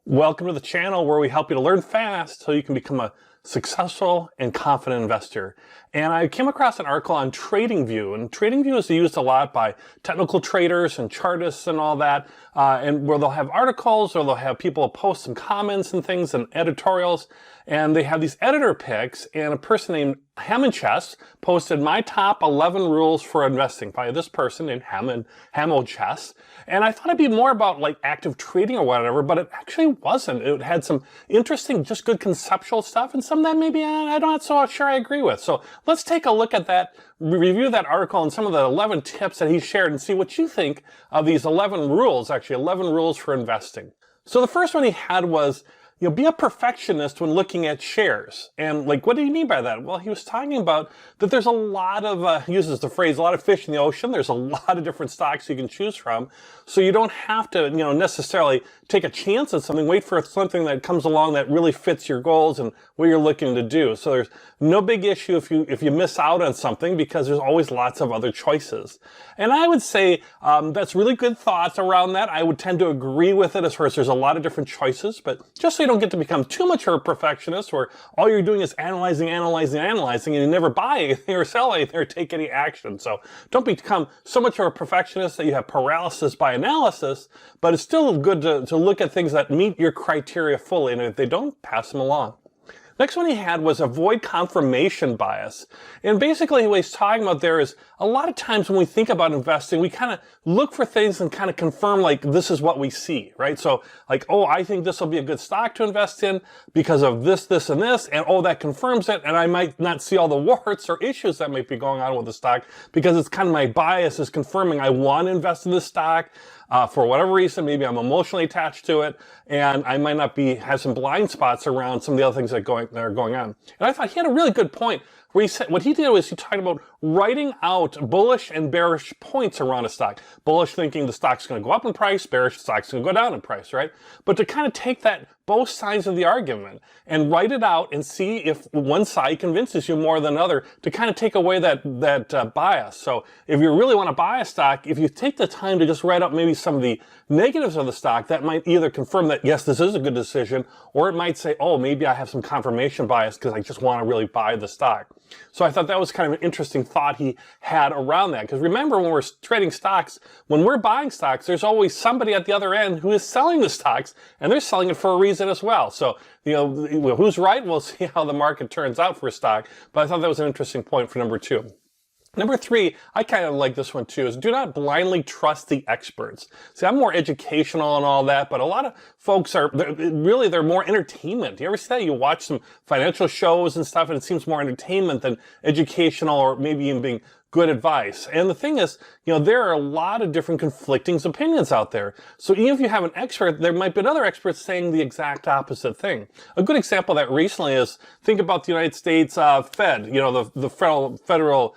Welcome to the channel where we help you to learn fast so you can become a successful and confident investor. And I came across an article on TradingView, and TradingView is used a lot by technical traders and chartists and all that, and where they'll have articles or they'll have people post some comments and things and editorials, and they have these editor picks, and a person named Chess posted my top 11 rules for investing by this person named Chess. And I thought it'd be more about like active trading or whatever, but it actually wasn't. It had some interesting, just good conceptual stuff, and some of that maybe I'm not so sure I agree with. So let's take a look at that, review that article and some of the 11 tips that he shared and see what you think of these 11 rules, actually 11 rules for investing. So the first one he had was, be a perfectionist when looking at shares. And like, what do you mean by that? Well, he was talking about that there's a lot of, he uses the phrase, a lot of fish in the ocean. There's a lot of different stocks you can choose from. So you don't have to, necessarily take a chance at something, wait for something that comes along that really fits your goals and what you're looking to do. So there's no big issue if you miss out on something, because there's always lots of other choices. And I would say that's really good thoughts around that. I would tend to agree with it as far as there's a lot of different choices, but just so you don't get to become too much of a perfectionist where all you're doing is analyzing, and you never buy anything or sell anything or take any action. So don't become so much of a perfectionist that you have paralysis by analysis, but it's still good to look at things that meet your criteria fully, and if they don't, pass them along. Next one he had was avoid confirmation bias. And basically what he's talking about there is a lot of times when we think about investing, we kind of look for things and kind of confirm like this is what we see, right? So like, oh, I think this will be a good stock to invest in because of this, this, and this, and oh, that confirms it, and I might not see all the warts or issues that might be going on with the stock because it's kind of my bias is confirming I want to invest in this stock. For whatever reason, maybe I'm emotionally attached to it, and I might not have some blind spots around some of the other things that are going on. And I thought he had a really good point where he said, what he did was he talked about writing out bullish and bearish points around a stock. Bullish thinking the stock's going to go up in price, bearish stock's going to go down in price, right? But to kind of take that both sides of the argument and write it out and see if one side convinces you more than another, to kind of take away that bias. So if you really want to buy a stock, if you take the time to just write out maybe some of the negatives of the stock, that might either confirm that yes, this is a good decision, or it might say, oh, maybe I have some confirmation bias because I just want to really buy the stock. So I thought that was kind of an interesting thought he had around that. Because remember, when we're trading stocks, when we're buying stocks, there's always somebody at the other end who is selling the stocks, and they're selling it for a reason as well. So, who's right? We'll see how the market turns out for a stock. But I thought that was an interesting point for number 2. Number 3, I kind of like this one too, is do not blindly trust the experts. See, I'm more educational and all that, but a lot of folks they're more entertainment. You ever see that? You watch some financial shows and stuff, and it seems more entertainment than educational, or maybe even being good advice. And the thing is, there are a lot of different conflicting opinions out there. So even if you have an expert, there might be other experts saying the exact opposite thing. A good example of that recently is, think about the United States Fed, the federal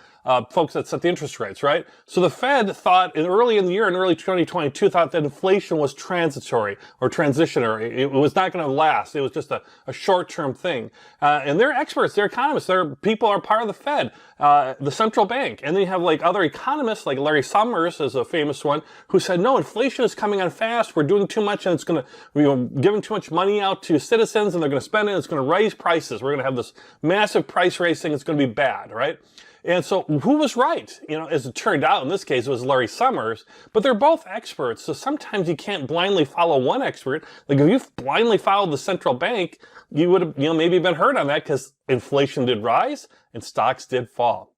folks that set the interest rates, right? So the Fed thought early in the year, in early 2022, thought that inflation was transitory or transitionary. It was not going to last. It was just a short-term thing. And they're experts, they're economists, people are part of the Fed, the central bank. And then you have like other economists, like Larry Summers is a famous one, who said, no, inflation is coming on fast. We're doing too much, and it's going to, giving too much money out to citizens, and they're going to spend it. It's going to raise prices. We're going to have this massive price racing. It's going to be bad, right? And so who was right? As it turned out, in this case, it was Larry Summers, but they're both experts. So sometimes you can't blindly follow one expert. Like if you blindly followed the central bank, you would have, maybe been hurt on that, because inflation did rise and stocks did fall.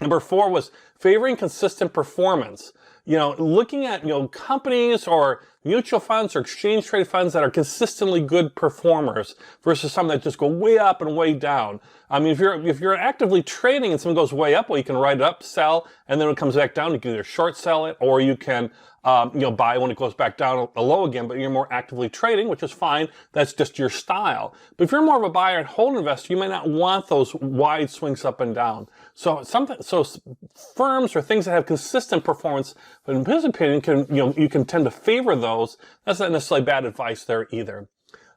Number 4 was favoring consistent performance. Looking at, companies or mutual funds or exchange traded funds that are consistently good performers versus some that just go way up and way down. I mean, if you're actively trading and something goes way up, well, you can write it up, sell, and then when it comes back down, you can either short sell it, or you can, buy when it goes back down a low again, but you're more actively trading, which is fine. That's just your style. But if you're more of a buyer and hold investor, you might not want those wide swings up and down. So firms or things that have consistent performance, in his opinion, you can tend to favor those. That's not necessarily bad advice there either.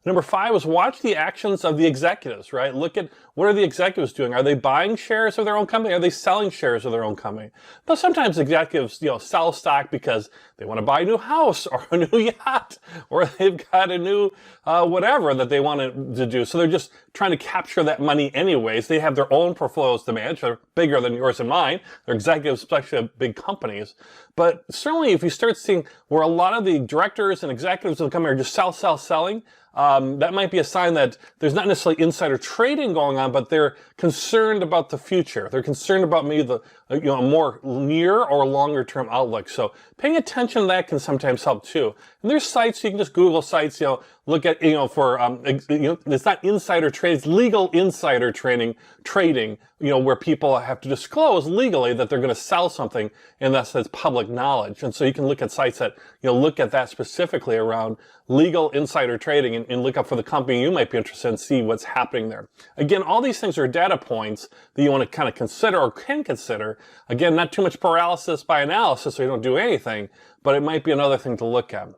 Number 5 is watch the actions of the executives, right? Look at what are the executives doing? Are they buying shares of their own company? Are they selling shares of their own company? Though sometimes executives, sell stock because they want to buy a new house or a new yacht, or they've got a new whatever that they want to do. So they're just trying to capture that money anyways. They have their own portfolios to manage. They're bigger than yours and mine. They're executives, especially of big companies. But certainly if you start seeing where a lot of the directors and executives of the company are just selling, that might be a sign that there's not necessarily insider trading going on, but they're concerned about the future. They're concerned about maybe the a more near or longer term outlook. So paying attention to that can sometimes help too. And there's sites, you can just Google sites, look at, for, it's not insider trade, it's legal insider trading, where people have to disclose legally that they're going to sell something, and that's public knowledge. And so you can look at sites that, look at that specifically around legal insider trading and look up for the company you might be interested in, see what's happening there. Again, all these things are data points that you want to kind of consider or can consider. Again, not too much paralysis by analysis so you don't do anything, but it might be another thing to look at.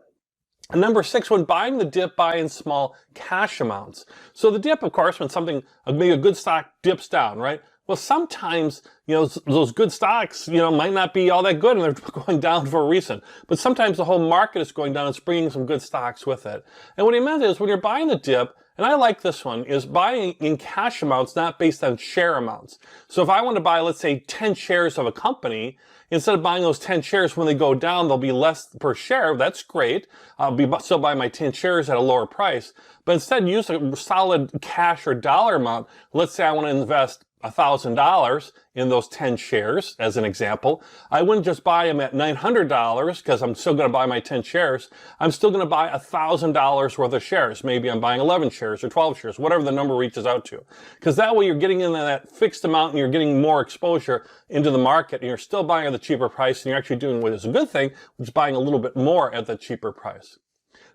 And number 6, when buying the dip, buy in small cash amounts. So the dip, of course, when something, maybe a good stock dips down, right? Well, sometimes, those good stocks, might not be all that good and they're going down for a reason. But sometimes the whole market is going down and it's bringing some good stocks with it. And what he meant is when you're buying the dip, and I like this one, is buying in cash amounts, not based on share amounts. So if I want to buy, let's say, 10 shares of a company, instead of buying those 10 shares when they go down, they'll be less per share. That's great. I'll still buy my 10 shares at a lower price. But instead, use a solid cash or dollar amount. Let's say I want to invest $1,000 in those 10 shares, as an example. I wouldn't just buy them at $900 because I'm still going to buy my 10 shares. I'm still going to buy $1,000 worth of shares. Maybe I'm buying 11 shares or 12 shares, whatever the number reaches out to. Because that way you're getting into that fixed amount and you're getting more exposure into the market and you're still buying at the cheaper price and you're actually doing what is a good thing, which is buying a little bit more at the cheaper price.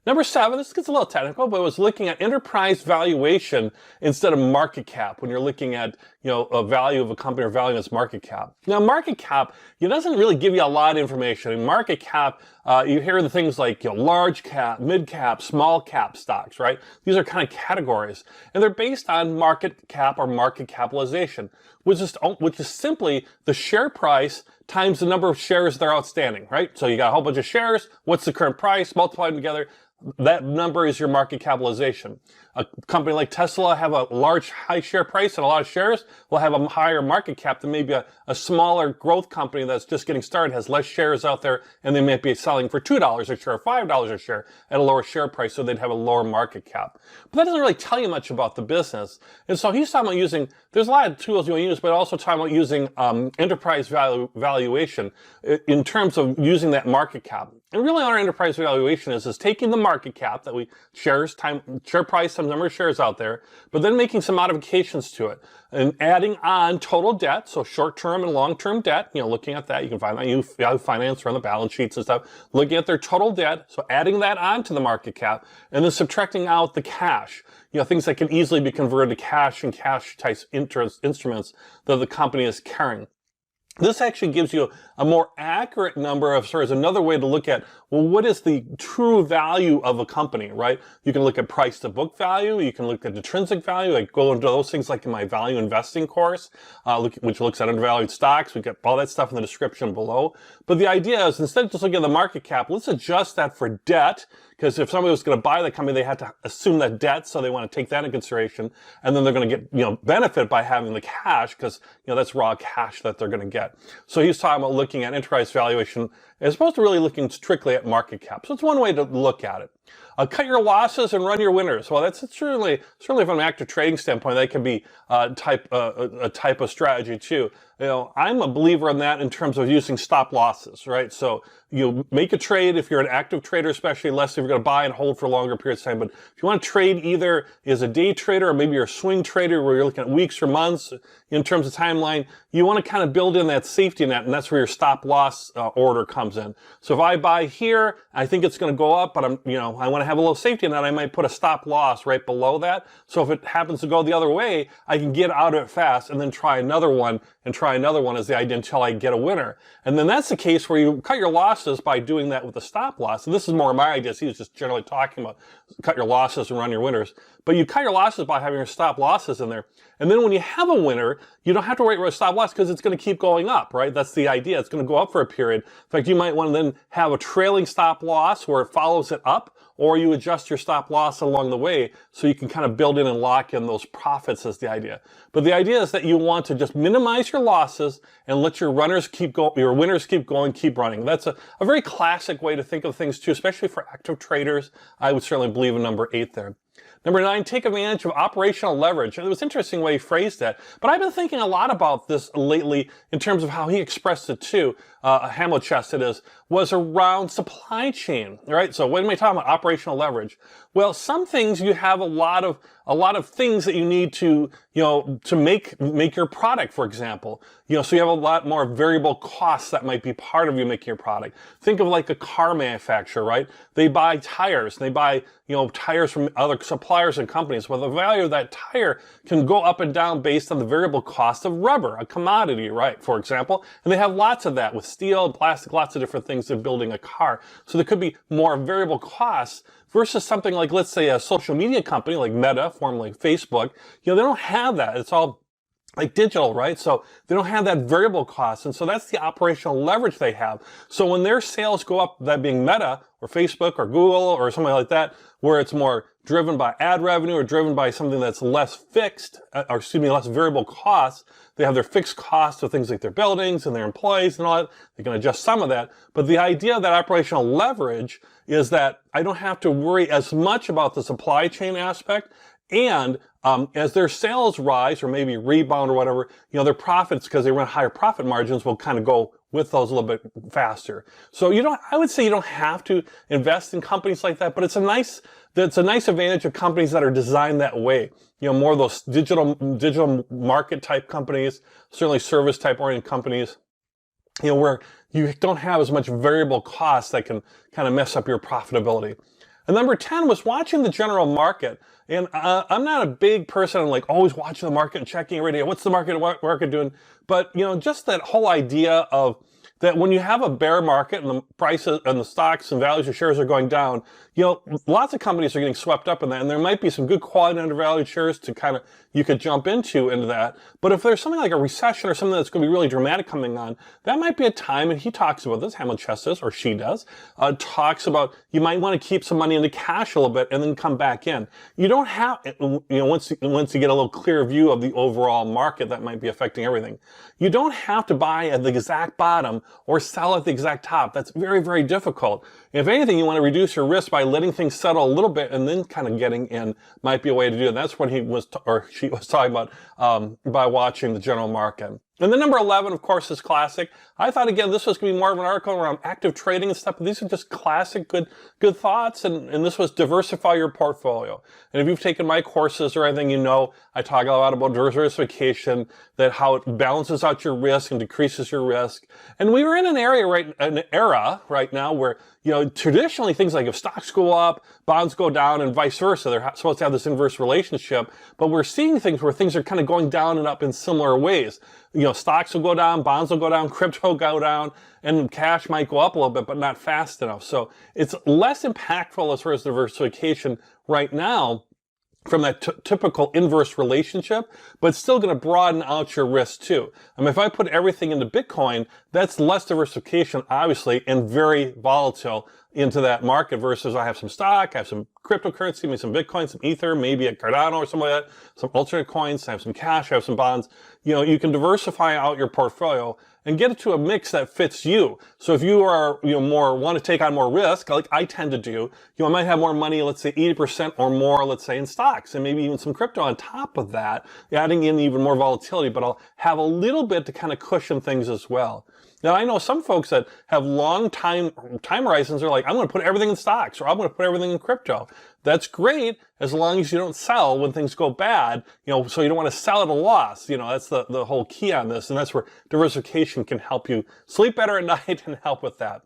Number 7, this gets a little technical, but it was looking at enterprise valuation instead of market cap when you're looking at, a value of a company or value of its market cap. Now, market cap, it doesn't really give you a lot of information. In market cap, you hear the things like, large cap, mid cap, small cap stocks, right? These are kind of categories, and they're based on market cap or market capitalization, which is simply the share price times the number of shares that are outstanding, right? So you got a whole bunch of shares. What's the current price? Multiply them together. That number is your market capitalization. A company like Tesla have a large, high share price and a lot of shares will have a higher market cap than maybe a smaller growth company that's just getting started, has less shares out there, and they might be selling for $2 a share or $5 a share at a lower share price, so they'd have a lower market cap. But that doesn't really tell you much about the business. And so he's talking about there's a lot of tools you want to use, but also talking about using enterprise valuation in terms of using that market cap. And really our enterprise valuation is taking the market cap that share price, some number of shares out there, but then making some modifications to it and adding on total debt, so short-term and long-term debt, looking at that. You can find that Yahoo Finance or on the balance sheets and stuff, looking at their total debt, so adding that on to the market cap, and then subtracting out the cash, things that can easily be converted to cash and cash-type instruments that the company is carrying. This actually gives you a more accurate number of shares. Another way to look at, well, what is the true value of a company, right? You can look at price to book value. You can look at intrinsic value. I go into those things like in my value investing course, which looks at undervalued stocks. We get all that stuff in the description below. But the idea is instead of just looking at the market cap, let's adjust that for debt. Because if somebody was going to buy the company, they had to assume that debt, so they want to take that into consideration, and then they're going to get benefit by having the cash because that's raw cash that they're going to get. So he's talking about looking at enterprise valuation as opposed to really looking strictly at market cap. So it's one way to look at it. Cut your losses and run your winners. Well, that's certainly from an active trading standpoint, that can be a type of strategy too. I'm a believer in that in terms of using stop losses, right? So you make a trade if you're an active trader, especially less if you're going to buy and hold for longer periods of time. But if you want to trade either as a day trader or maybe you're a swing trader where you're looking at weeks or months in terms of timeline, you want to kind of build in that safety net, and that's where your stop loss order comes in. So if I buy here, I think it's going to go up, but I want to have a little safety net. I might put a stop loss right below that. So if it happens to go the other way, I can get out of it fast and then try another one and try try another one is the idea until I get a winner. And then that's the case where you cut your losses by doing that with a stop loss. And this is more my ideas. He was just generally talking about cut your losses and run your winners. But you cut your losses by having your stop losses in there. And then when you have a winner, you don't have to worry about a stop loss because it's going to keep going up, right? That's the idea. It's going to go up for a period. In fact, you might want to then have a trailing stop loss where it follows it up, or you adjust your stop loss along the way so you can kind of build in and lock in those profits is the idea. But the idea is that you want to just minimize your losses and let your runners keep going, your winners keep going, keep running. That's a very classic way to think of things too, especially for active traders. I would certainly believe in number 8 there. Number 9, take advantage of operational leverage. And it was an interesting way he phrased that. But I've been thinking a lot about this lately in terms of how he expressed it too, Hamlet-Chest it is, was around supply chain, right? So when we talk about operational leverage, well, some things you have a lot of things that you need to, to make your product, for example. So you have a lot more variable costs that might be part of you making your product. Think of like a car manufacturer, right? They buy tires, they buy, tires from other suppliers and companies. Well, the value of that tire can go up and down based on the variable cost of rubber, a commodity, right? For example, and they have lots of that with steel and plastic, lots of different things in building a car. So there could be more variable costs versus something like, let's say, a social media company like Meta, formerly Facebook. They don't have that. It's all like digital, right? So they don't have that variable cost. And so that's the operational leverage they have. So when their sales go up, that being Meta or Facebook or Google or something like that, where it's more driven by ad revenue or driven by something that's less fixed, less variable costs, they have their fixed costs of things like their buildings and their employees and all that. They can adjust some of that. But the idea of that operational leverage is that I don't have to worry as much about the supply chain aspect. And as their sales rise or maybe rebound or whatever, their profits, because they run higher profit margins, will kind of go with those a little bit faster. So I would say you don't have to invest in companies like that, but it's a nice advantage of companies that are designed that way. More of those digital market type companies, certainly service type oriented companies, where you don't have as much variable costs that can kind of mess up your profitability. And number 10 was watching the general market. And I'm not a big person. I'm like always watching the market and checking every day. What's the market doing? But, just that whole idea of that when you have a bear market and the prices and the stocks and values of shares are going down, lots of companies are getting swept up in that. And there might be some good quality undervalued shares to kind of, you could jump into that. But if there's something like a recession or something that's going to be really dramatic coming on, that might be a time, and he talks about this, Hamlet-Chest does, or she does, talks about you might want to keep some money into cash a little bit and then come back in. You don't have, once you get a little clear view of the overall market that might be affecting everything, you don't have to buy at the exact bottom or sell at the exact top. That's very, very difficult. If anything, you want to reduce your risk by letting things settle a little bit and then kind of getting in might be a way to do it. And that's what he was, or she was talking about by watching the general market. And then number 11, of course, is classic. I thought, again, this was going to be more of an article around active trading and stuff, but these are just classic good thoughts. And this was diversify your portfolio. And if you've taken my courses or anything, I talk a lot about diversification, that how it balances out your risk and decreases your risk. And we were in an era right now where, traditionally things like if stocks go up, bonds go down, and vice versa, they're supposed to have this inverse relationship. But we're seeing things where things are kind of going down and up in similar ways. Stocks will go down, bonds will go down, crypto will go down, and cash might go up a little bit, but not fast enough. So it's less impactful as far as diversification right now from that typical inverse relationship, but it's still going to broaden out your risk too. If I put everything into Bitcoin, that's less diversification, obviously, and very volatile into that market versus I have some stock, I have some cryptocurrency, maybe some Bitcoin, some Ether, maybe a Cardano or something like that, some alternate coins, I have some cash, I have some bonds. You can diversify out your portfolio and get it to a mix that fits you. So if you are, want to take on more risk, like I tend to do, I might have more money, let's say 80% or more, let's say in stocks, and maybe even some crypto on top of that, adding in even more volatility, but I'll have a little bit to kind of cushion things as well. Now, I know some folks that have long time horizons are like, I'm going to put everything in stocks, or I'm going to put everything in crypto. That's great as long as you don't sell when things go bad, so you don't want to sell at a loss. That's the whole key on this, and that's where diversification can help you sleep better at night and help with that.